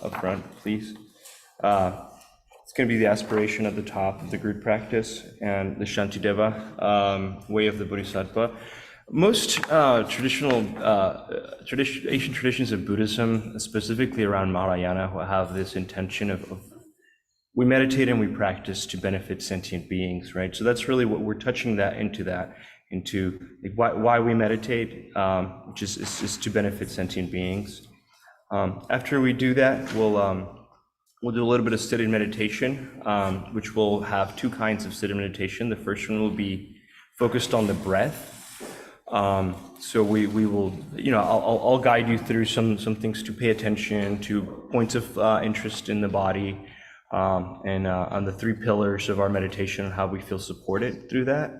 up front, please. It's going to be the aspiration at the top of the group practice and the Shantideva, way of the Bodhisattva. Most Asian traditions of Buddhism, specifically around Mahayana, have this intention of we meditate and we practice to benefit sentient beings, right? So that's really what we're touching into like why we meditate, which is to benefit sentient beings. After we do that, we'll do a little bit of seated meditation, which will have two kinds of seated meditation. The first one will be focused on the breath. So we will, I'll guide you through some things to pay attention to, points of interest in the body, and on the three pillars of our meditation and how we feel supported through that.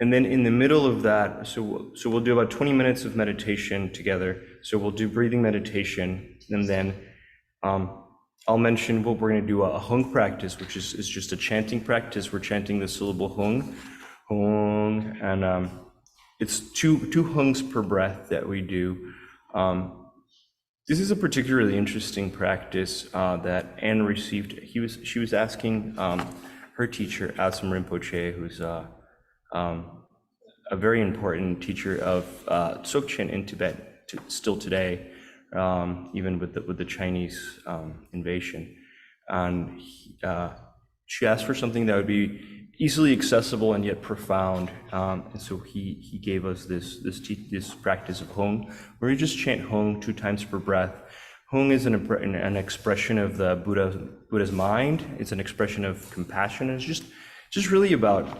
And then in the middle of that, so we'll do about 20 minutes of meditation together. So we'll do breathing meditation, and then I'll mention what we're going to do a hung practice, which is just a chanting practice. We're chanting the syllable hung, hung, and it's two hungs per breath that we do. This is a particularly interesting practice that Anne received. She was asking her teacher, Asam Rinpoche, who's a very important teacher of Dzogchen in Tibet still today, even with the Chinese invasion. And she asked for something that would be easily accessible and yet profound. And so he gave us this practice of Hong, where we just chant Hong 2 times per breath. Hong is an expression of the Buddha's mind. It's an expression of compassion. It's just really about,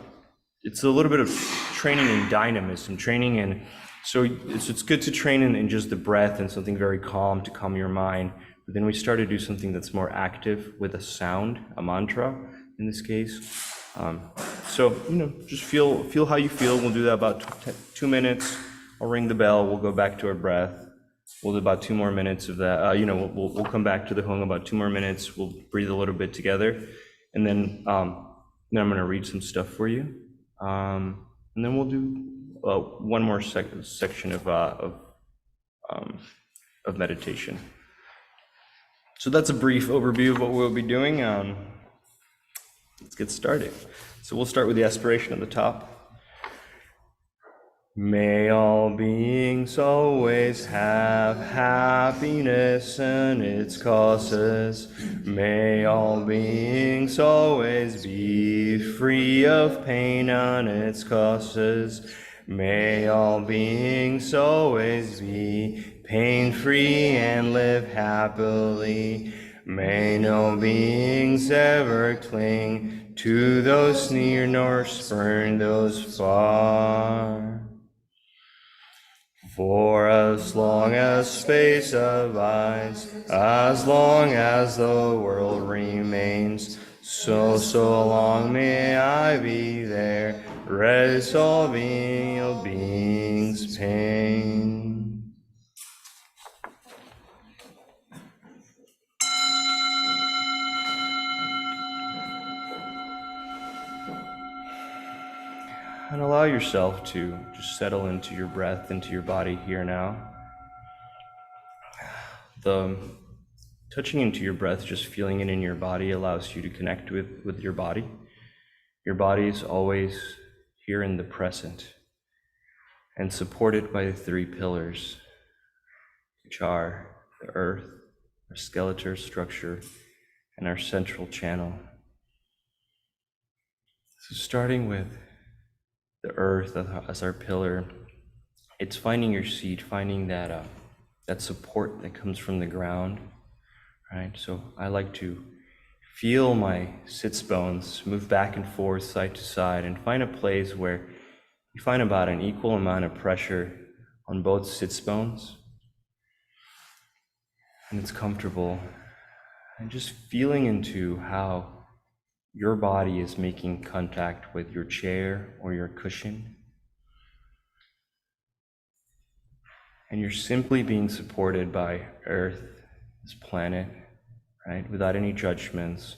it's a little bit of training in dynamism, training in, so it's good to train in just the breath and something very calm to calm your mind. But then we start to do something that's more active with a sound, a mantra in this case. So, just feel how you feel. We'll do that about 2 minutes. I'll ring the bell. We'll go back to our breath. We'll do about 2 more minutes of that. We'll come back to the Hung about 2 more minutes. We'll breathe a little bit together. And then I'm going to read some stuff for you. And then we'll do one more section of meditation. So that's a brief overview of what we'll be doing. Let's get started. So we'll start with the aspiration at the top. May all beings always have happiness and its causes. May all beings always be free of pain and its causes. May all beings always be pain-free and live happily. May no beings ever cling to those near nor spurn those far. For as long as space abides, as long as the world remains, so long may I be there, resolving all beings' pain. And allow yourself to just settle into your breath, into your body here now. The touching into your breath, just feeling it in your body, allows you to connect with your body. Your body is always here in the present and supported by the 3 pillars, which are the earth, our skeletal structure, and our central channel. So starting with the earth as our pillar, it's finding your seat, finding that support that comes from the ground, right? So I like to feel my sits bones move back and forth, side to side, and find a place where you find about an equal amount of pressure on both sits bones, and it's comfortable. And just feeling into how your body is making contact with your chair or your cushion. And you're simply being supported by Earth, this planet, right? Without any judgments.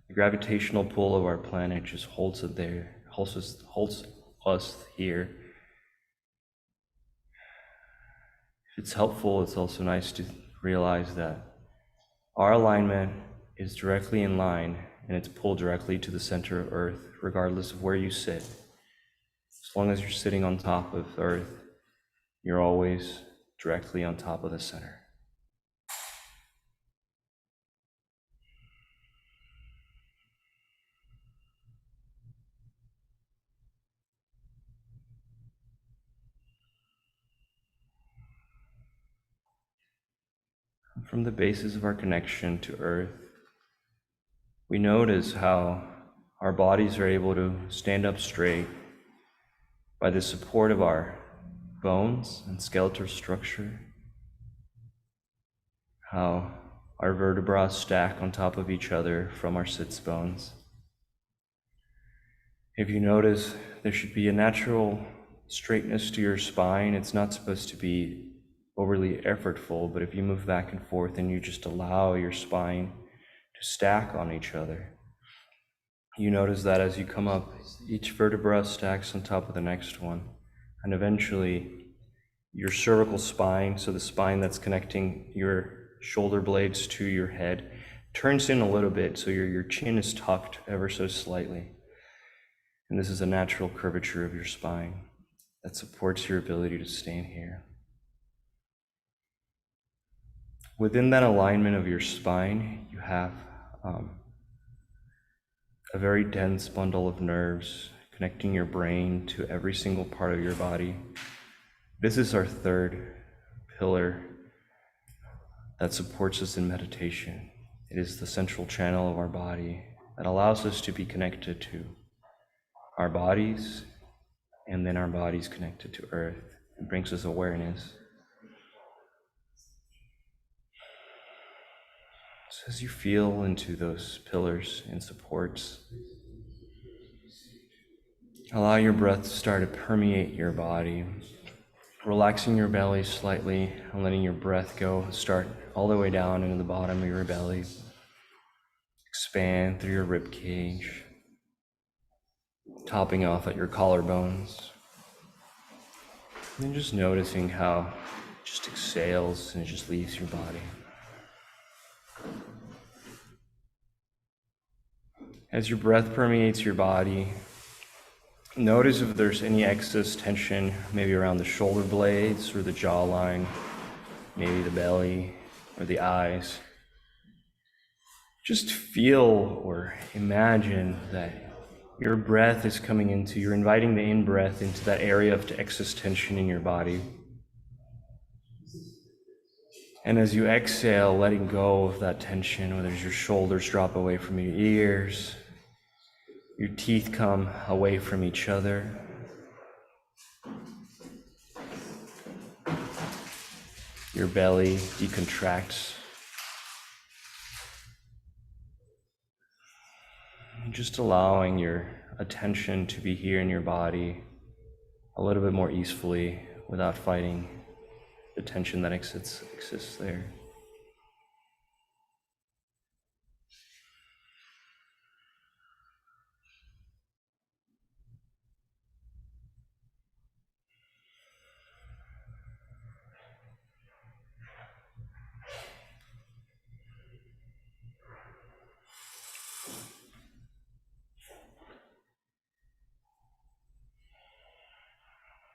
The gravitational pull of our planet just holds it there, holds us here. If it's helpful, it's also nice to realize that Our alignment is directly in line, and it's pulled directly to the center of Earth, regardless of where you sit. As long as you're sitting on top of Earth, you're always directly on top of the center. From the basis of our connection to Earth, we notice how our bodies are able to stand up straight by the support of our bones and skeletal structure, how our vertebrae stack on top of each other from our sits bones. If you notice, there should be a natural straightness to your spine. It's not supposed to be overly effortful, but if you move back and forth and you just allow your spine to stack on each other, you notice that as you come up, each vertebra stacks on top of the next one, and eventually your cervical spine, so the spine that's connecting your shoulder blades to your head, turns in a little bit, so your chin is tucked ever so slightly. And this is a natural curvature of your spine that supports your ability to stand here. Within that alignment of your spine, you have a very dense bundle of nerves connecting your brain to every single part of your body. This is our third pillar that supports us in meditation. It is the central channel of our body that allows us to be connected to our bodies, and then our bodies connected to Earth. It brings us awareness. So as you feel into those pillars and supports, allow your breath to start to permeate your body, relaxing your belly slightly and letting your breath go start all the way down into the bottom of your belly. Expand through your rib cage, topping off at your collarbones. And just noticing how it just exhales and it just leaves your body. As your breath permeates your body, notice if there's any excess tension, maybe around the shoulder blades or the jawline, maybe the belly or the eyes. Just feel or imagine that your breath is coming into, you're inviting the in-breath into that area of excess tension in your body. And as you exhale, letting go of that tension, whether your shoulders drop away from your ears, your teeth come away from each other. Your belly decontracts. Just allowing your attention to be here in your body a little bit more easily without fighting the tension that exists there.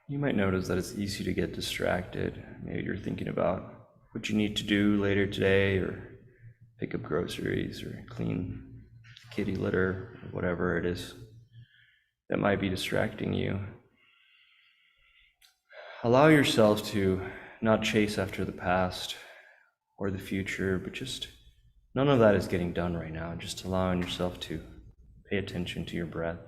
You might notice that it's easy to get distracted. Maybe you're thinking about what you need to do later today, or pick up groceries, or clean kitty litter, or whatever it is that might be distracting you. Allow yourself to not chase after the past or the future, but just none of that is getting done right now. Just allowing yourself to pay attention to your breath.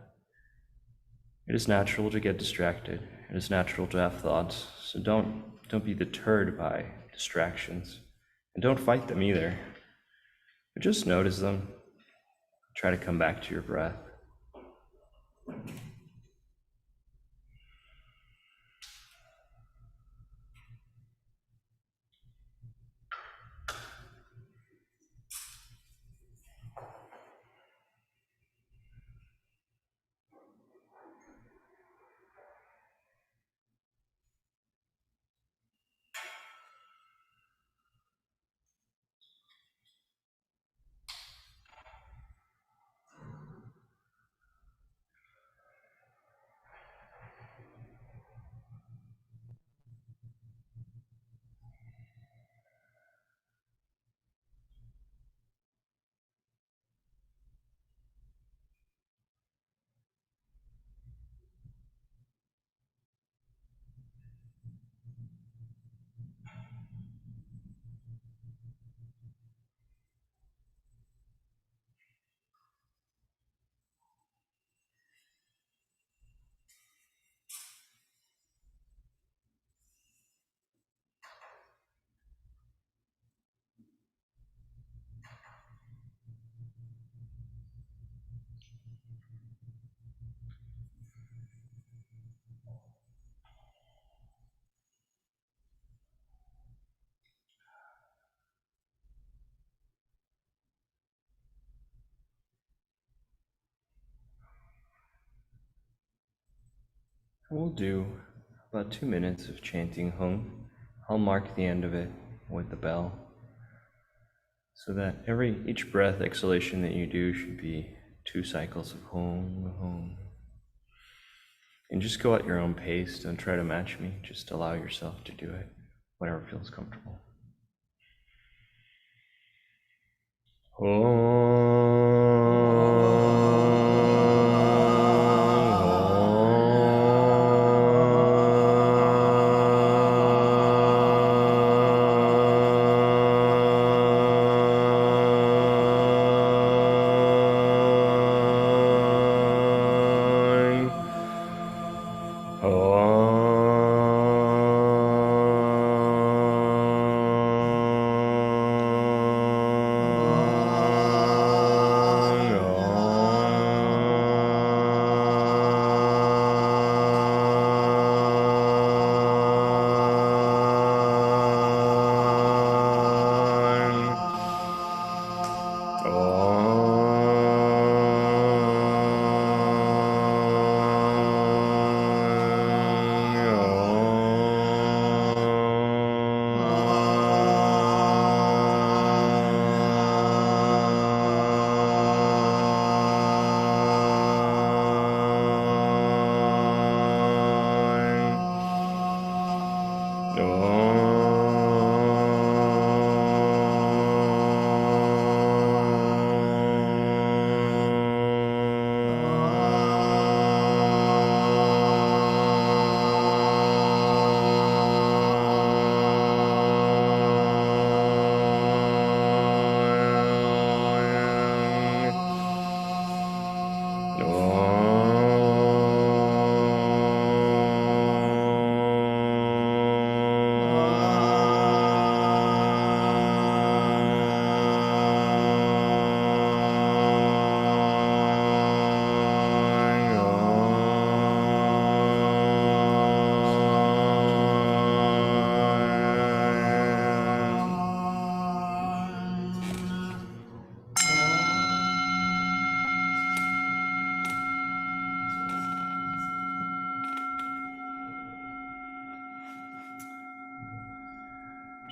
It is natural to get distracted. It is natural to have thoughts. So don't be deterred by distractions. And don't fight them either. But just notice them. Try to come back to your breath. We'll do about 2 minutes of chanting Hung. I'll mark the end of it with the bell, so that each breath exhalation that you do should be 2 cycles of Hung, Hung. And just go at your own pace. Don't try to match me. Just allow yourself to do it, whatever feels comfortable.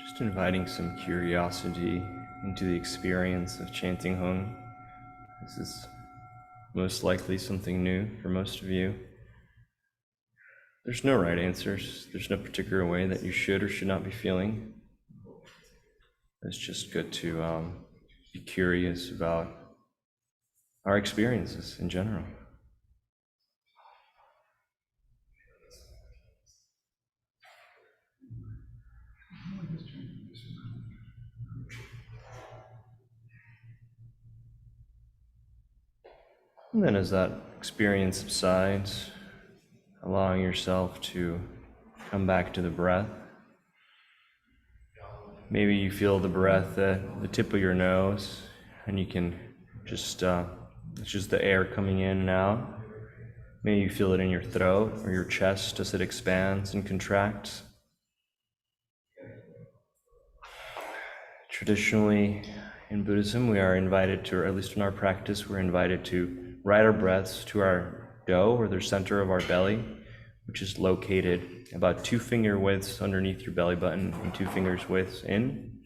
Just inviting some curiosity into the experience of chanting Hung. This is most likely something new for most of you. There's no right answers. There's no particular way that you should or should not be feeling. It's just good to be curious about our experiences in general. And then as that experience subsides, allowing yourself to come back to the breath. Maybe you feel the breath at the tip of your nose, and you can just, it's just the air coming in and out. Maybe you feel it in your throat or your chest as it expands and contracts. Traditionally, in Buddhism, we are invited to, or at least in our practice, we're invited to ride our breaths to our do, or the center of our belly, which is located about 2 finger widths underneath your belly button and 2 fingers widths in.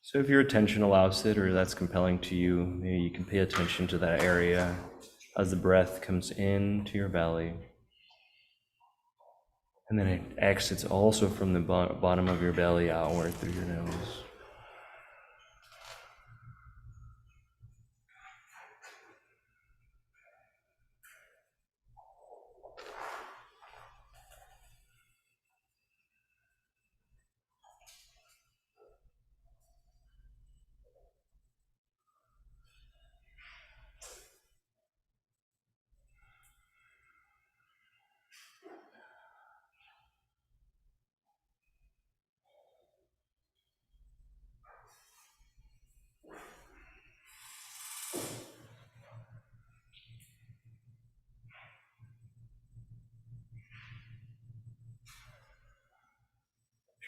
So if your attention allows it, or that's compelling to you, maybe you can pay attention to that area as the breath comes into your belly. And then it exits also from the bottom of your belly outward through your nose.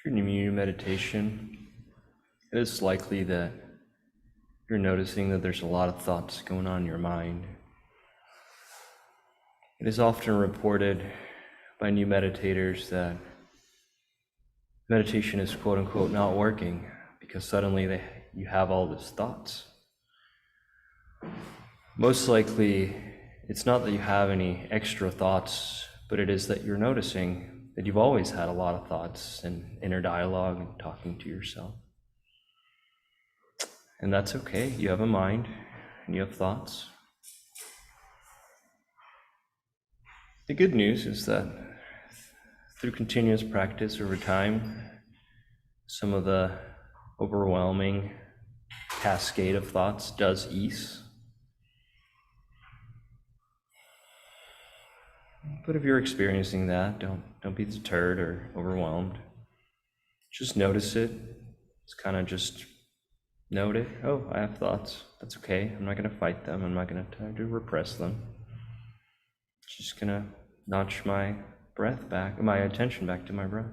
If you're new to meditation, it is likely that you're noticing that there's a lot of thoughts going on in your mind. It is often reported by new meditators that meditation is quote unquote not working because suddenly you have all these thoughts. Most likely, it's not that you have any extra thoughts, but it is that you're noticing that you've always had a lot of thoughts and inner dialogue and talking to yourself. And that's okay. You have a mind and you have thoughts. The good news is that through continuous practice over time, some of the overwhelming cascade of thoughts does ease. But if you're experiencing that, don't be deterred or overwhelmed. Just notice it. It's kind of just note it. Oh, I have thoughts. That's okay. I'm not going to fight them. I'm not going to try to repress them. Just going to notch my breath back, my attention back to my breath.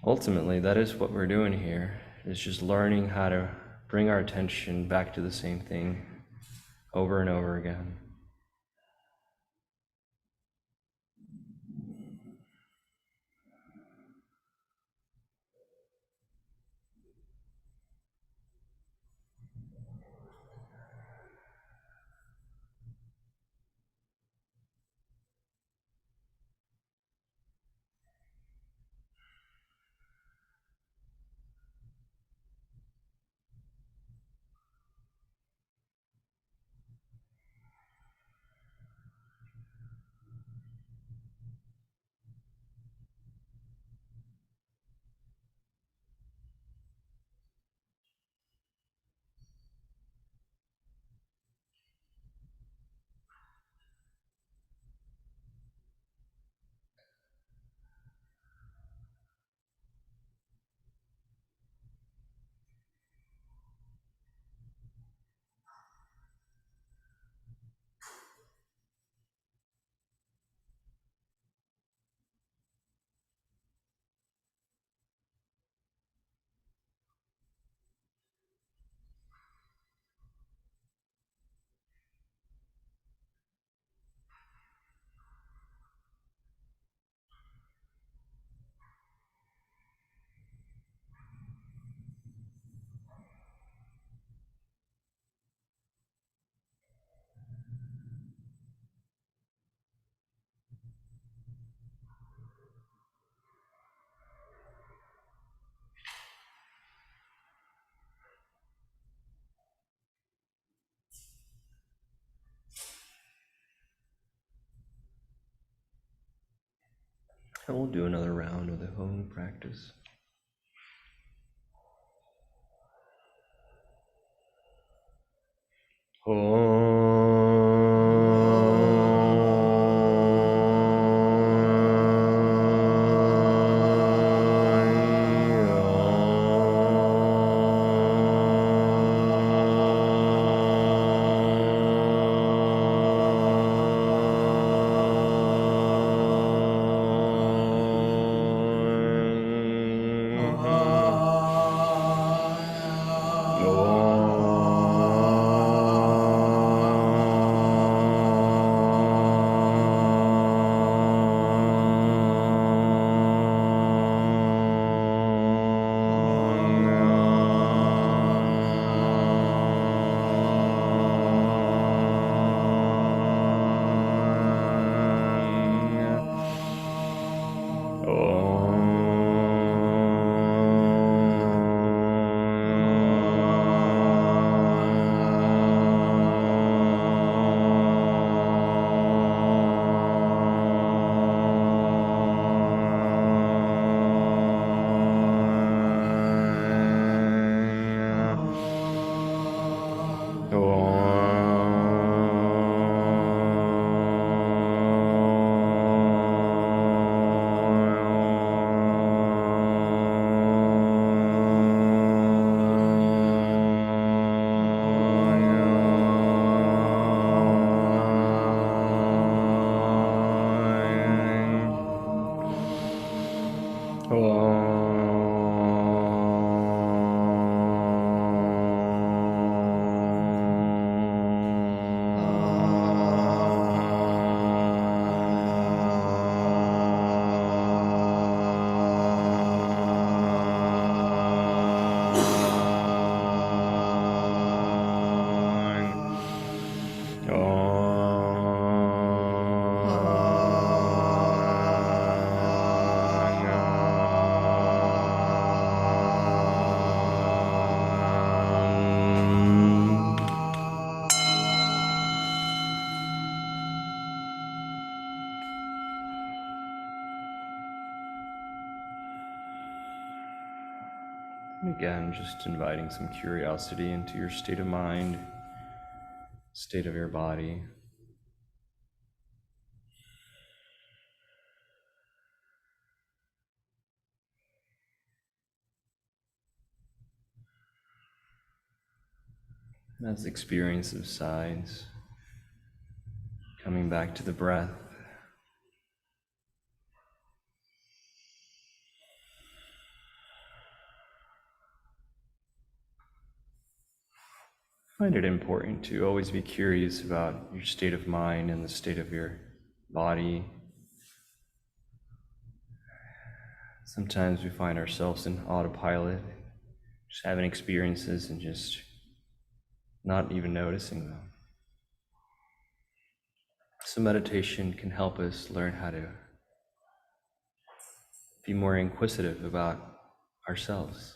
Ultimately, that is what we're doing here, is just learning how to bring our attention back to the same thing over and over again. And we'll do another round of the home practice. And again, just inviting some curiosity into your state of mind, state of your body. As experience subsides, coming back to the breath. I find it important to always be curious about your state of mind and the state of your body. Sometimes we find ourselves in autopilot, just having experiences and just not even noticing them. So meditation can help us learn how to be more inquisitive about ourselves.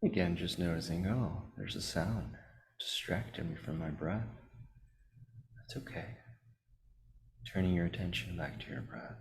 Again, just noticing, oh, there's a sound distracting me from my breath. That's okay. Turning your attention back to your breath.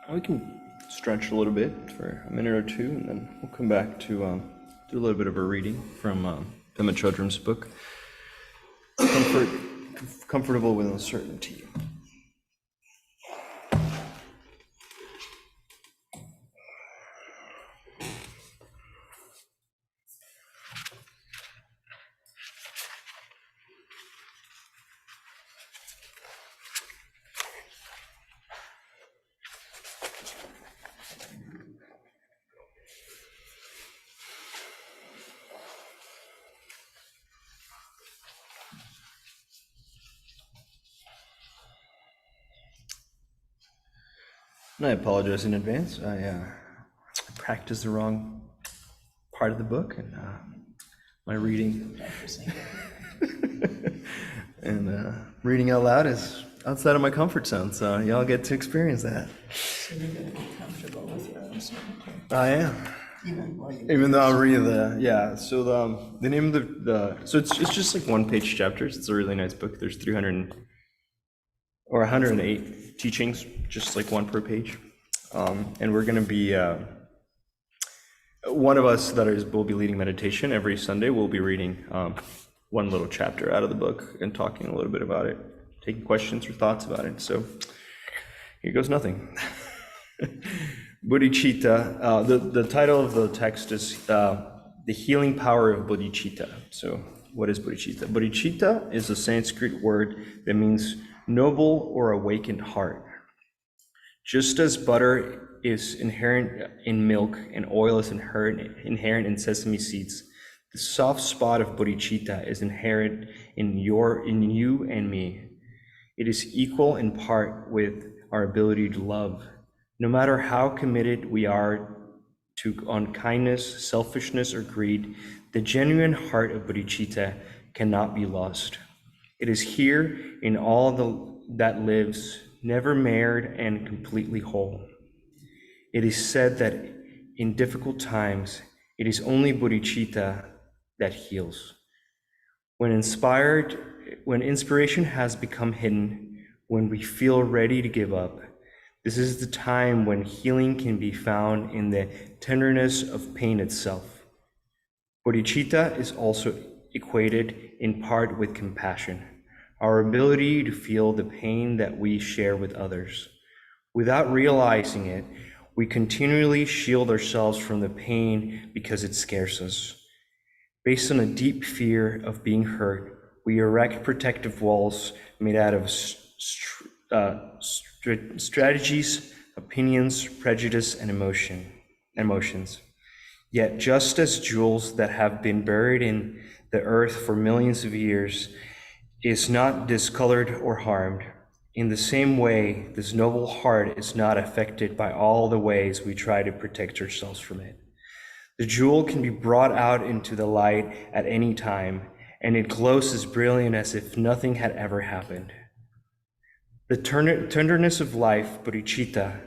We can stretch a little bit for a minute or two, and then we'll come back to do a little bit of a reading from Pema Chodron's book, Comfortable with Uncertainty. And I apologize in advance. I practiced the wrong part of the book, and my reading and reading out loud is outside of my comfort zone, so y'all get to experience that. So you're going to be comfortable with your own certainty. I am. Even though I'm reading so the name of so it's just like one-page chapters. It's a really nice book. There's 300 or 108 teachings, just like one per page. And we're going to be, one of us that will be leading meditation every Sunday. We'll be reading one little chapter out of the book and talking a little bit about it, taking questions or thoughts about it. So here goes nothing. Bodhicitta, the title of the text is The Healing Power of Bodhicitta. So what is bodhicitta? Bodhicitta is a Sanskrit word that means noble or awakened heart. Just as butter is inherent in milk and oil is inherent in sesame seeds, the soft spot of bodhicitta is inherent in you and me. It is equal in part with our ability to love. No matter how committed we are to unkindness, selfishness, or greed, the genuine heart of bodhicitta cannot be lost. It is here in all that lives, never marred and completely whole. It is said that in difficult times, it is only bodhicitta that heals. When inspiration has become hidden, when we feel ready to give up, this is the time when healing can be found in the tenderness of pain itself. Bodhicitta is also equated in part with compassion, our ability to feel the pain that we share with others. Without realizing it, we continually shield ourselves from the pain because it scares us. Based on a deep fear of being hurt, we erect protective walls made out of strategies, opinions, prejudice, and emotions. Yet just as jewels that have been buried in the earth for millions of years is not discolored or harmed, in the same way, this noble heart is not affected by all the ways we try to protect ourselves from it. The jewel can be brought out into the light at any time, and it glows as brilliant as if nothing had ever happened. The tenderness of life, bodhicitta,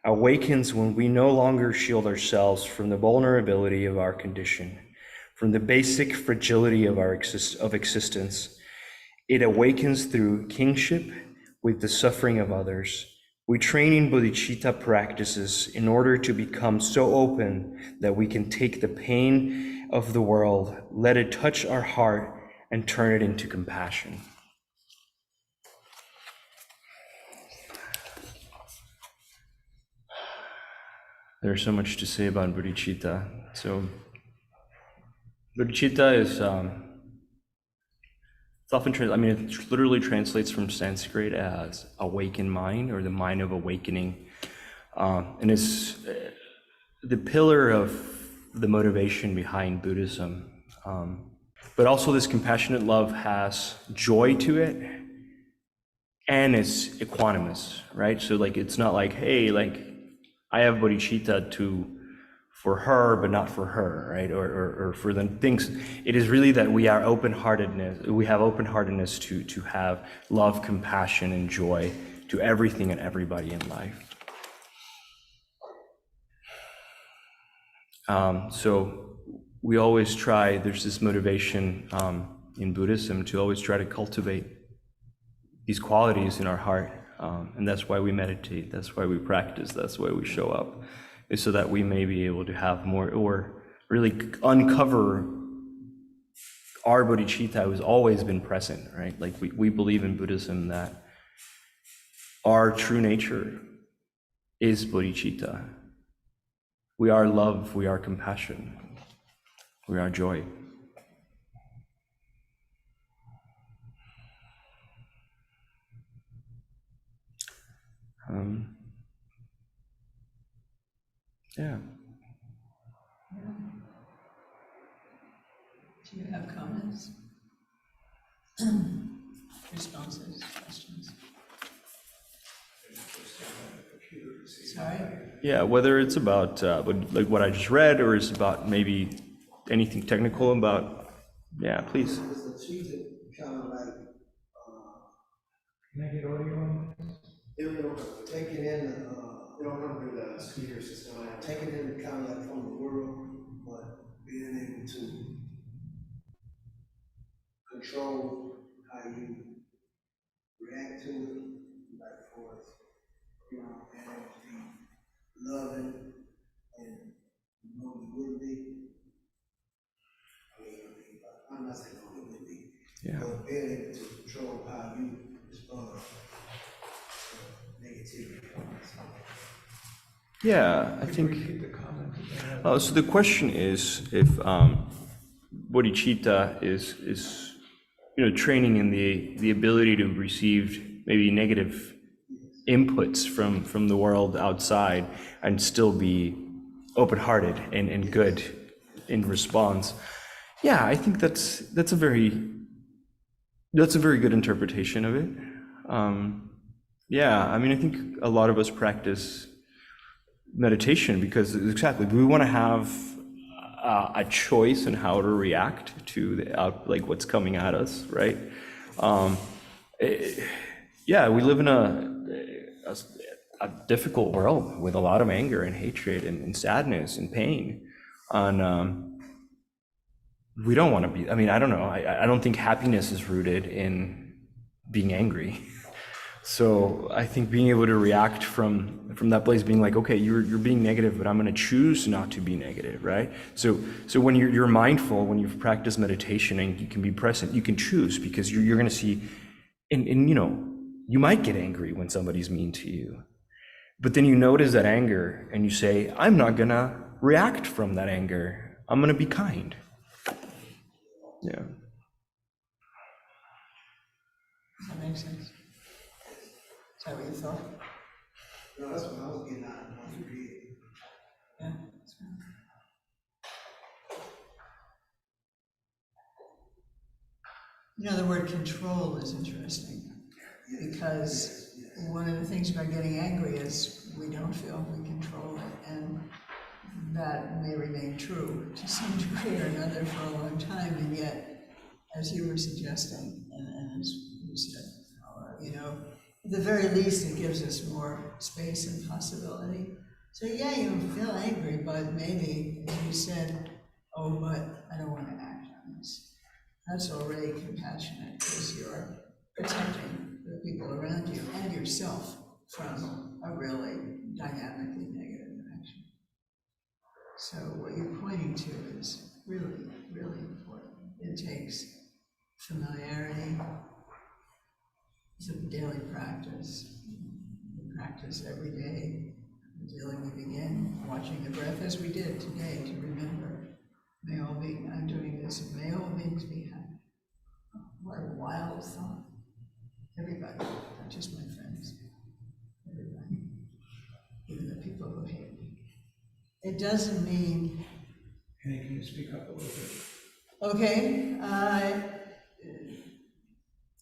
awakens when we no longer shield ourselves from the vulnerability of our condition, from the basic fragility of existence. It awakens through kingship with the suffering of others. We train in bodhicitta practices in order to become so open that we can take the pain of the world, let it touch our heart, and turn it into compassion. There's so much to say about bodhicitta. So, bodhicitta is, it's often, it literally translates from Sanskrit as awakened mind, or the mind of awakening. And it's the pillar of the motivation behind Buddhism. But also this compassionate love has joy to it, and it's equanimous, right? So like, it's not like, hey, like, I have bodhicitta for her, but not for her, right? Or for the things. It is really that we are open-heartedness. We have open-heartedness to have love, compassion, and joy to everything and everybody in life. So we always try. There's this motivation in Buddhism to always try to cultivate these qualities in our heart, and that's why we meditate. That's why we practice. That's why we show up. Is so that we may be able to have more, or really uncover our bodhicitta who's always been present, right? Like we believe in Buddhism that our true nature is bodhicitta. We are love, we are compassion, we are joy. Yeah. Do you have comments? Responses, questions? Sorry? Yeah, whether it's about like what I just read, or it's about maybe anything technical about, yeah, please. Because the cheese kind of like, Can I get audio on this? taking in, They don't come through the speaker system. taking in kind of like from the world, but being able to control how you react to it, like for, and loving, and normally wouldn't be. I'm not saying normally wouldn't be. Yeah. But being able to control how you respond to negativity. Yeah, I think. So the question is if bodhicitta is training in the ability to receive maybe negative inputs from the world outside and still be open-hearted and good in response. Yeah, I think that's a very good interpretation of it. Yeah, I mean, I think a lot of us practice meditation because exactly we want to have a choice in how to react to like what's coming at us, right? Yeah, we live in a difficult world with a lot of anger and hatred and sadness and pain, and we don't want to be. I mean, I don't know. I don't think happiness is rooted in being angry. So I think being able to react from that place, being like, okay, you're being negative, but I'm going to choose not to be negative, right? So when you're mindful, when you've practiced meditation and you can be present, you can choose because you're going to see, and you might get angry when somebody's mean to you, but then you notice that anger and you say, I'm not going to react from that anger. I'm going to be kind. Yeah. Does that make sense? Is that what you thought? No, that's what I was getting at when you read. Yeah. That's right. The word control is interesting because one of the things about getting angry is we don't feel we control it, and that may remain true to some degree or another for a long time, and yet, as you were suggesting, and as you said, at the very least, it gives us more space and possibility. So yeah, you feel angry, but maybe, as you said, oh, but I don't want to act on this. That's already compassionate because you're protecting the people around you and yourself from a really dynamically negative action. So what you're pointing to is really, really important. It takes familiarity. It's a daily practice. We practice every day until we begin watching the breath as we did today to remember, may all beings, I'm doing this, may all beings be happy. What a wild thought. Everybody, not just my friends, everybody, even the people who hate me. It doesn't mean. Can you speak up a little bit? Okay,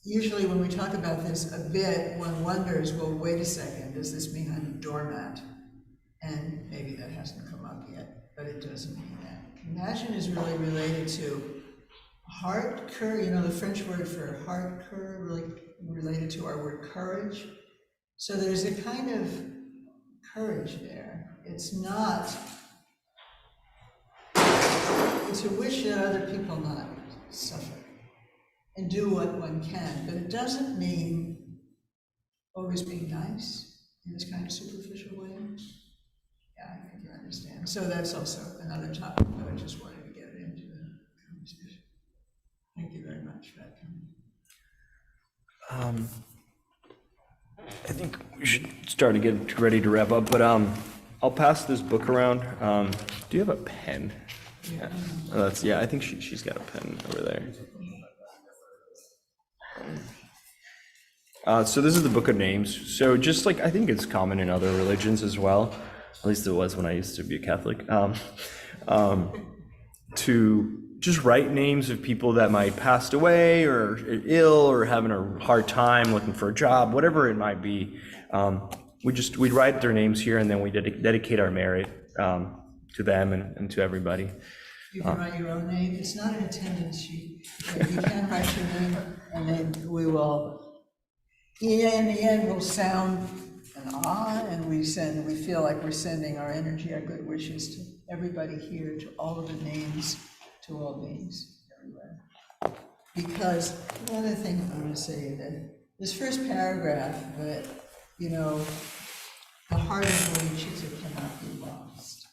usually when we talk about this a bit, one wonders, well, wait a second, does this mean I'm a doormat? And maybe that hasn't come up yet, but it doesn't mean that. Compassion is really related to heart courage, the French word for heart courage, really related to our word courage. So there's a kind of courage there. It's to wish that other people not suffer and do what one can, but it doesn't mean always being nice in this kind of superficial way. Yeah, I think you understand. So that's also another topic, but I just wanted to get it into the conversation. Thank you very much for that comment. I think we should start to get ready to wrap up, but I'll pass this book around. Do you have a pen? Yeah, I think she's got a pen over there. So this is the Book of Names. So just like I think it's common in other religions as well, at least it was when I used to be a Catholic, to just write names of people that might passed away or ill or having a hard time looking for a job, whatever it might be. We'd write their names here and then we dedicate our merit to them and to everybody. You can write your own name. It's not an attendance sheet. You can write your name, and then we will, in the end, we'll sound an ah, and we feel like we're sending our energy, our good wishes to everybody here, to all of the names, to all beings everywhere. Because one other thing I want to say that this first paragraph, that the heart of bodhicitta cannot be lost.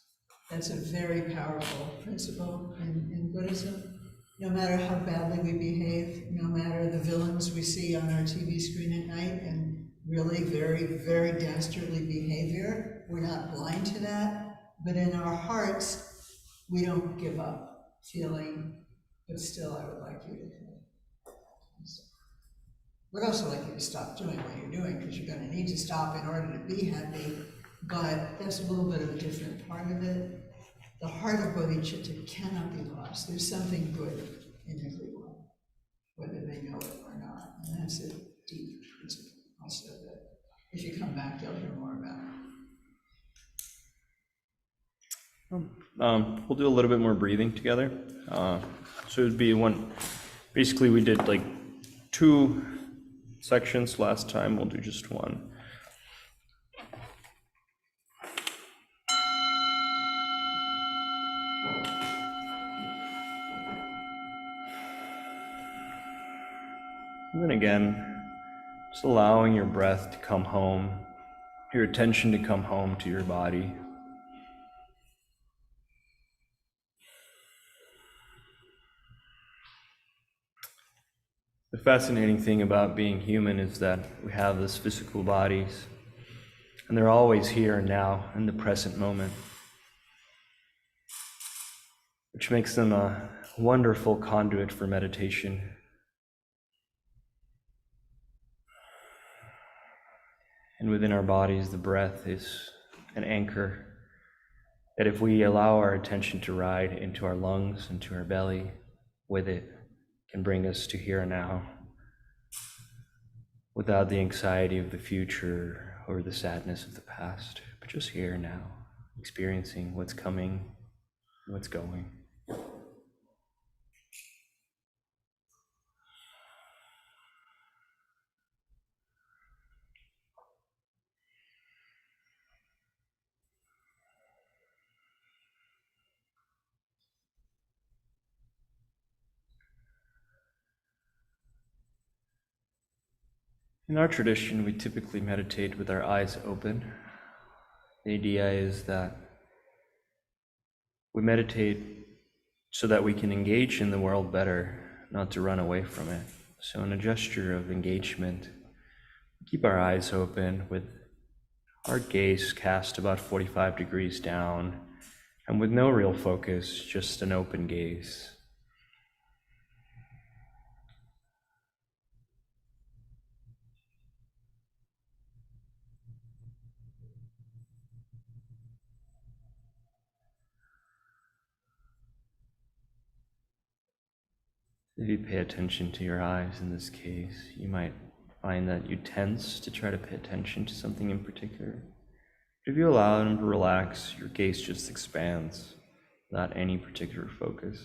That's a very powerful principle in Buddhism. No matter how badly we behave, no matter the villains we see on our TV screen at night and really very, very dastardly behavior, we're not blind to that, but in our hearts, we don't give up feeling, but still I would like you to have. We'd also like you to stop doing what you're doing, because you're gonna need to stop in order to be happy, but that's a little bit of a different part of it. The heart of bodhicitta cannot be lost. There's something good in everyone, whether they know it or not. And that's a deep principle also that if you come back, you'll hear more about. We'll do a little bit more breathing together. So it'd be basically we did like 2 sections last time, we'll do just 1. And then again, just allowing your breath to come home, your attention to come home to your body. The fascinating thing about being human is that we have these physical bodies, and they're always here and now in the present moment, which makes them a wonderful conduit for meditation. And within our bodies, the breath is an anchor that if we allow our attention to ride into our lungs, into our belly, with it, can bring us to here and now without the anxiety of the future or the sadness of the past, but just here and now, experiencing what's coming and what's going. In our tradition, we typically meditate with our eyes open. The idea is that we meditate so that we can engage in the world better, not to run away from it. So in a gesture of engagement, keep our eyes open with our gaze cast about 45 degrees down, and with no real focus, just an open gaze. If you pay attention to your eyes in this case, you might find that you tense to try to pay attention to something in particular. But if you allow them to relax, your gaze just expands without any particular focus.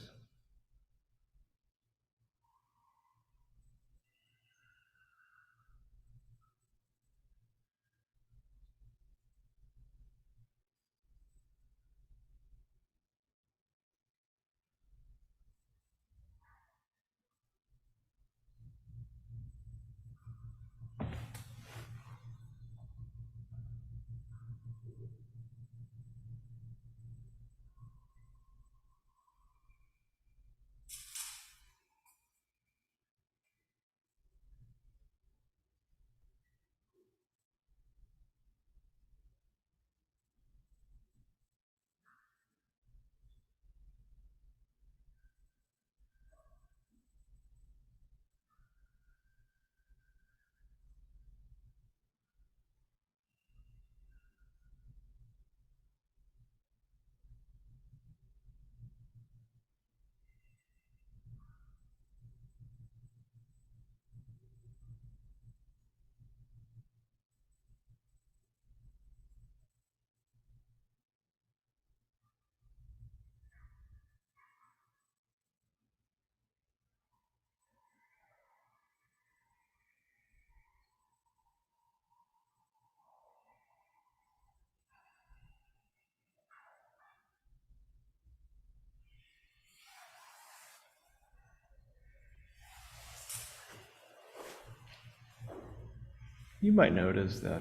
You might notice that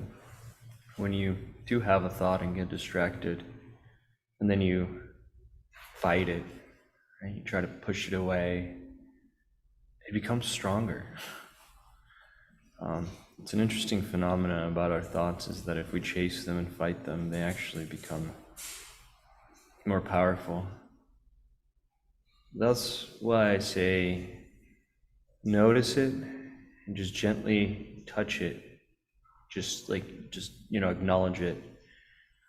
when you do have a thought and get distracted, and then you fight it, right? You try to push it away, it becomes stronger. It's an interesting phenomenon about our thoughts is that if we chase them and fight them, they actually become more powerful. That's why I say notice it and just gently touch it. Just acknowledge it.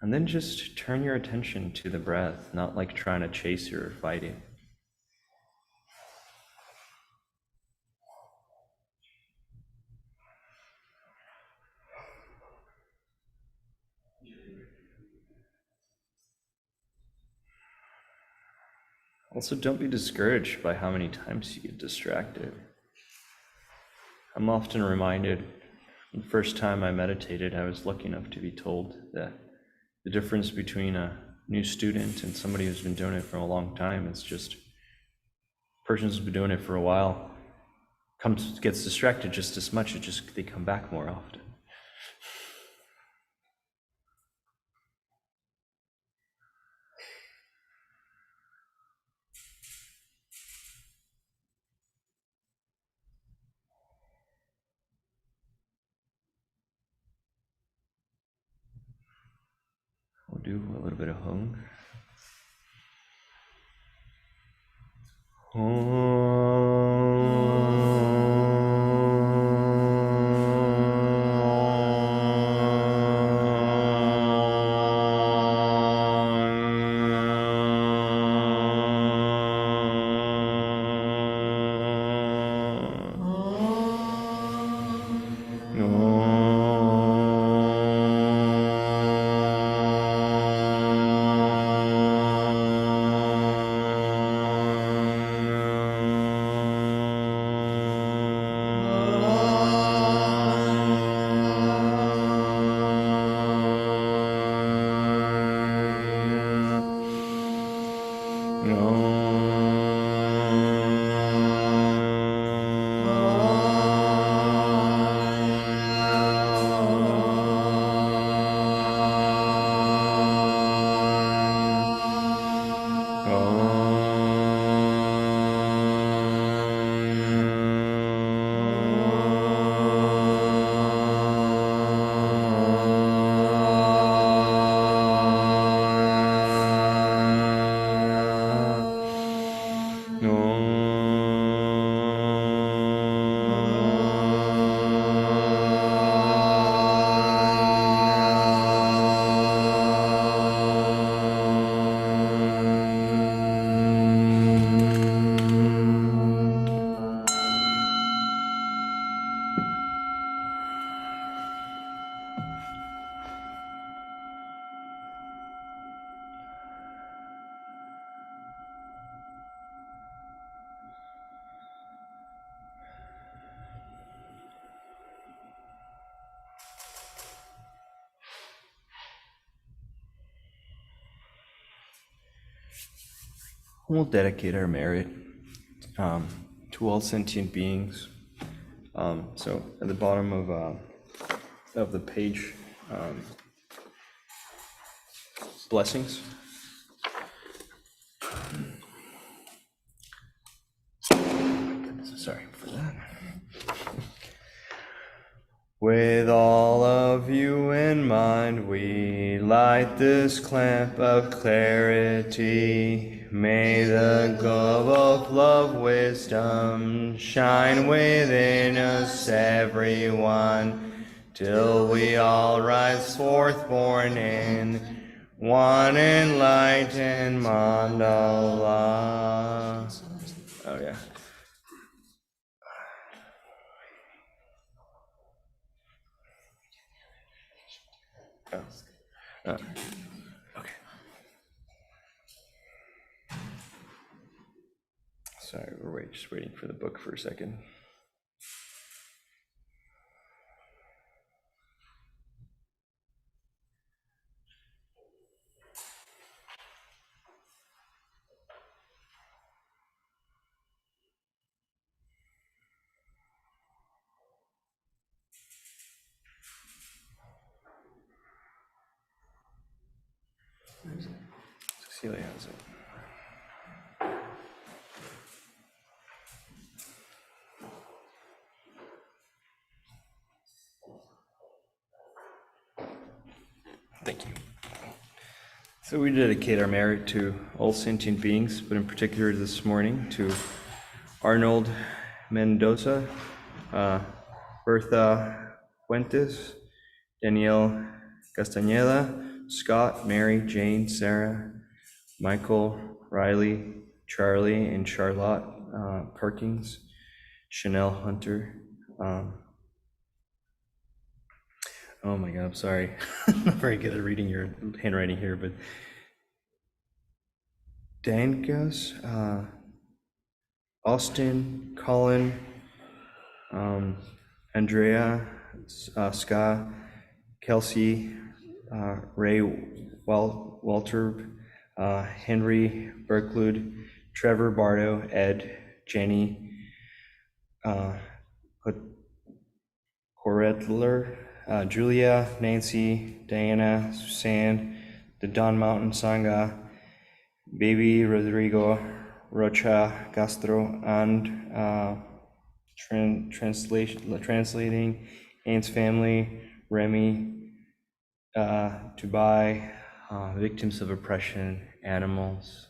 And then just turn your attention to the breath, not like trying to chase it or fight it. Also, don't be discouraged by how many times you get distracted. I'm often reminded, the first time I meditated, I was lucky enough to be told that the difference between a new student and somebody who's been doing it for a long time is just, person who's been doing it for a while gets distracted just as much, they come back more often. We'll do a little bit of hum. We'll dedicate our merit to all sentient beings. So at the bottom of the page, blessings. Sorry for that. With all of you in mind, we light this lamp of clarity. May the glow of love, wisdom shine within us, everyone, till we all rise forth born in one enlightened mandala. Oh, yeah. Oh. Okay. Sorry, we're just waiting for the book for a second. Celia has it. Thank you. So we dedicate our merit to all sentient beings, but in particular this morning to Arnold Mendoza, Bertha Fuentes, Danielle Castañeda, Scott, Mary, Jane, Sarah, Michael, Riley, Charlie, and Charlotte Perkins, Chanel Hunter. Oh my God, I'm sorry. I'm not very good at reading your handwriting here, but Dankas, Austin, Colin, Andrea, Ska, Kelsey, Ray Walter, Henry Berklud, Trevor Bardo, Ed, Jenny, Coretler, Julia, Nancy, Diana, Suzanne, the Don Mountain Sangha, Baby Rodrigo, Rocha Castro, and translating Aunt's family, Remy, Dubai, victims of oppression, animals.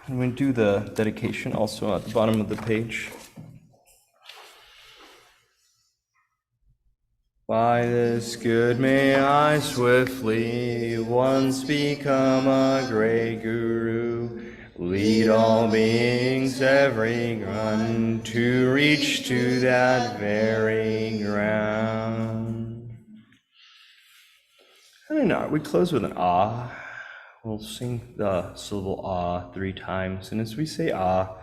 And we do the dedication also at the bottom of the page. By this good may I swiftly once become a great guru, lead all beings every one to reach to that very ground. And we close with an ah. We'll sing the syllable ah 3 times, and as we say ah,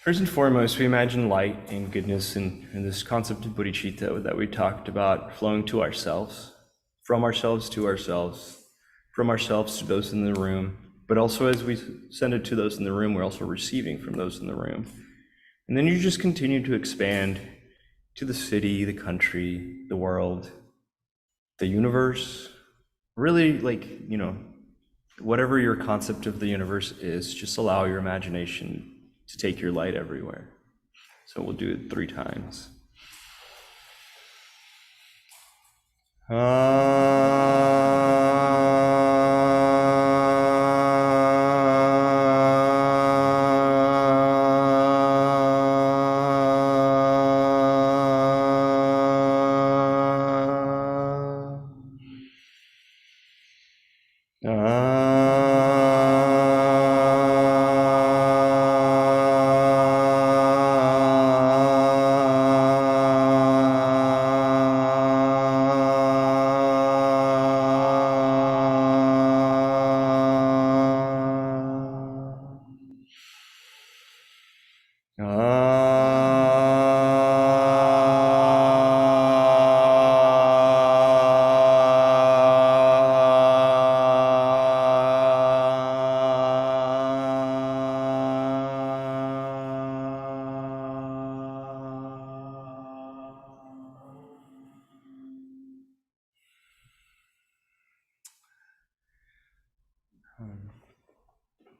first and foremost, we imagine light and goodness and this concept of bodhicitta that we talked about flowing to ourselves, from ourselves to ourselves, from ourselves to those in the room, but also as we send it to those in the room, we're also receiving from those in the room. And then you just continue to expand to the city, the country, the world, the universe, really whatever your concept of the universe is, just allow your imagination to take your light everywhere. So we'll do it 3 times.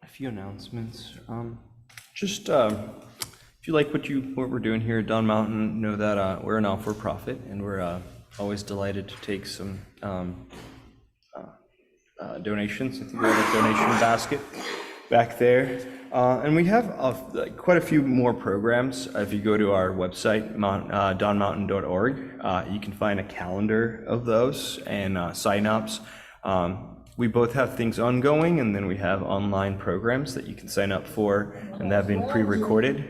A few announcements. If you like what we're doing here at Don Mountain, know that we're a not-for-profit, and we're always delighted to take some donations. I think we have a donation basket back there, and we have quite a few more programs. If you go to our website, donmountain.org, you can find a calendar of those and sign-ups. We both have things ongoing, and then we have online programs that you can sign up for, and that have been pre-recorded.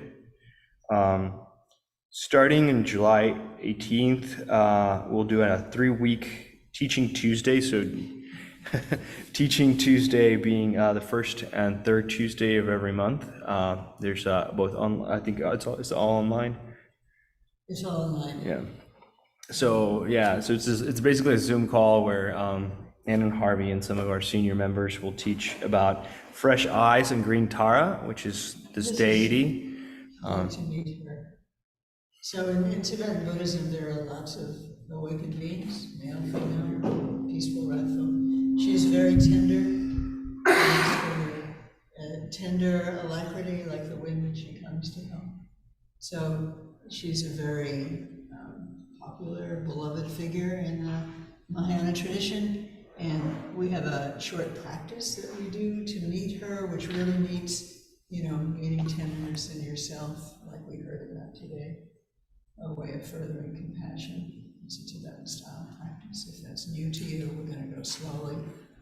Starting in July 18th, we'll do a 3-week Teaching Tuesday. So Teaching Tuesday being the first and third Tuesday of every month. There's both on. I think it's all online. It's all online. Yeah. So it's basically a Zoom call where Ann and Harvey and some of our senior members will teach about fresh eyes and green Tara, which is this deity. To meet her. So in Tibetan Buddhism, there are lots of awakened beings, male, female, peaceful, wrathful. She is very tender, tender alacrity like the wind when she comes to come. So she's a very popular, beloved figure in the Mahayana tradition. And we have a short practice that we do to meet her, which really meets, meeting tenderness in yourself, like we heard about today. A way of furthering compassion. It's a Tibetan style practice. If that's new to you, we're going to go slowly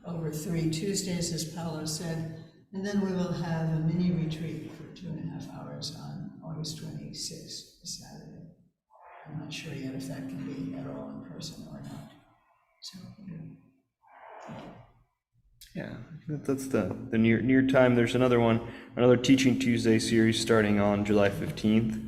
over 3 Tuesdays, as Paulo said, and then we will have a mini retreat for 2.5 hours on August 26th, Saturday. I'm not sure yet if that can be at all in person or not. So, Yeah, that's the near time. There's another Teaching Tuesday series starting on July 15th.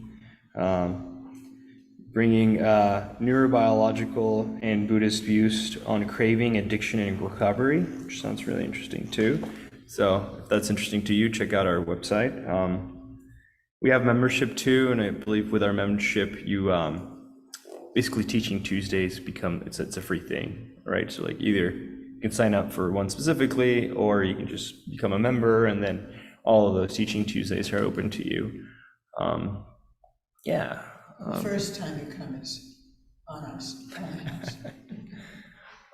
Bringing neurobiological and Buddhist views on craving, addiction, and recovery, which sounds really interesting too. So if that's interesting to you, check out our website. We have membership too, and I believe with our membership, you basically Teaching Tuesdays it's a free thing, right? So like either you can sign up for one specifically, or you can just become a member, and then all of those Teaching Tuesdays are open to you. Yeah. the first time you come is on us, on the house.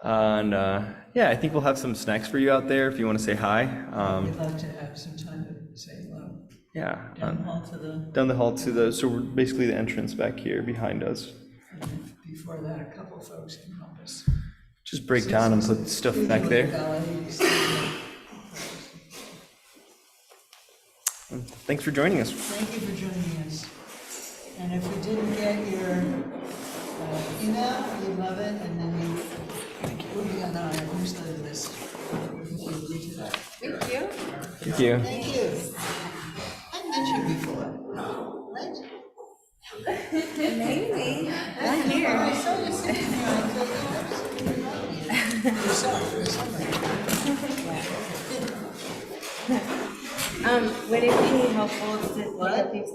And yeah, I think we'll have some snacks for you out there if you want to say hi. We'd love to have some time to say hello. Yeah, Down the hall to the, down the hall to so we're basically the entrance back here behind us. and before that, a couple folks can help us. Just break down and put stuff back there. Thanks for joining us. Thank you for joining us. And if we didn't get your email, we'd love it, and then we'll be on our newsletter list. If you agree to that. Thank you. Thank you. Thank you. I met you before, right? Maybe. I'm I here. saw you sitting here, I thought you were yourself or somebody. Would it be helpful to look at these?